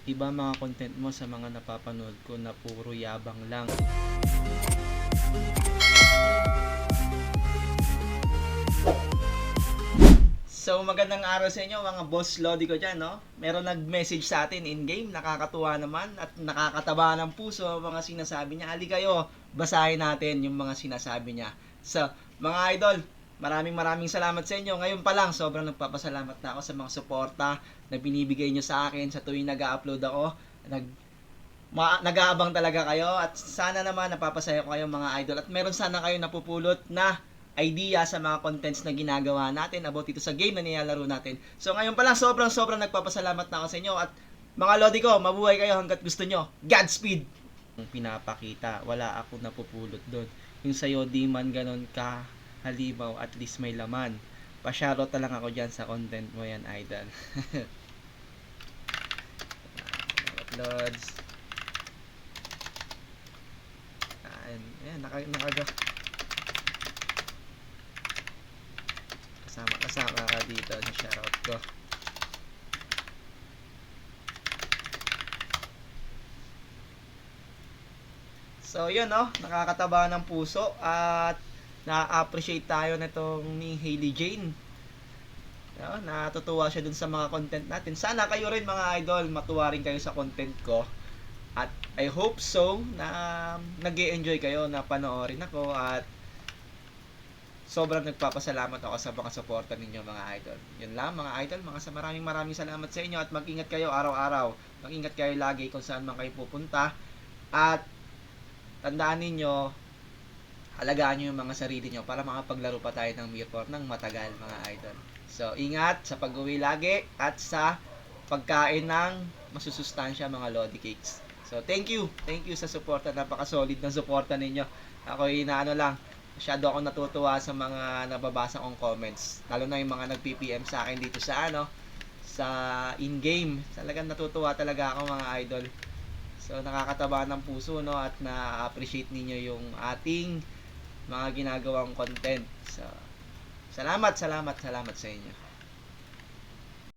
Iba mga content mo sa mga napapanood ko na puro yabang lang. So magandang araw sa inyo mga boss Lodi ko dyan, no? Meron nag-message sa atin in-game, nakakatuwa naman at nakakataba ng puso ang mga sinasabi niya. Ali kayo, basahin natin yung mga sinasabi niya. So, mga idol, maraming salamat sa inyo. Ngayon pa lang, sobrang nagpapasalamat na ako sa mga suporta na binibigay nyo sa akin sa tuwing nag-upload ako. Nag-aabang talaga kayo at sana naman napapasaya ko kayo mga idol at meron sana kayo napupulot na idea sa mga contents na ginagawa natin about dito sa game na nilalaro natin. So ngayon pa lang sobrang nagpapasalamat na ako sa inyo at mga lodi ko, mabuhay kayo hanggat gusto nyo. Godspeed! Pinapakita, wala ako napupulot doon. Yung sa'yo di man ganon ka halimaw, at least may laman. Pa-shoutout na lang ako dyan sa content mo yan, idol. Uploads. Ayan, nakaga. Kasama ka dito sa shoutout ko. So yun, no, nakakataba ng puso at na-appreciate tayo nitong ni Hailey Jane. No, natutuwa siya dun sa mga content natin. Sana kayo rin mga idol matuwa rin kayo sa content ko. At I hope so na nag-e-enjoy kayo na panoorin ako at sobrang nagpapasalamat ako sa mga suporta ninyo mga idol. Yun lang mga idol, maraming salamat sa inyo at mag-ingat kayo araw-araw. Mag-ingat kayo lagi kung saan man kayo pupunta. At tandaan ninyo, alagaan nyo yung mga sarili nyo para makapaglaro pa tayo ng Mirror ng matagal mga idol. So ingat sa pag-uwi lagi at sa pagkain ng masusustansya mga Lodi Cakes. So thank you sa suporta, napaka-solid ng suporta ninyo. Ako inaano lang, masyado akong natutuwa sa mga nababasa kong comments. Lalo na yung mga nag-PPM sa akin dito sa sa in-game. Talagang natutuwa talaga ako mga idol. So nakakataba ng puso, no, at na-appreciate ninyo yung ating mga ginagawang content. So salamat sa inyo.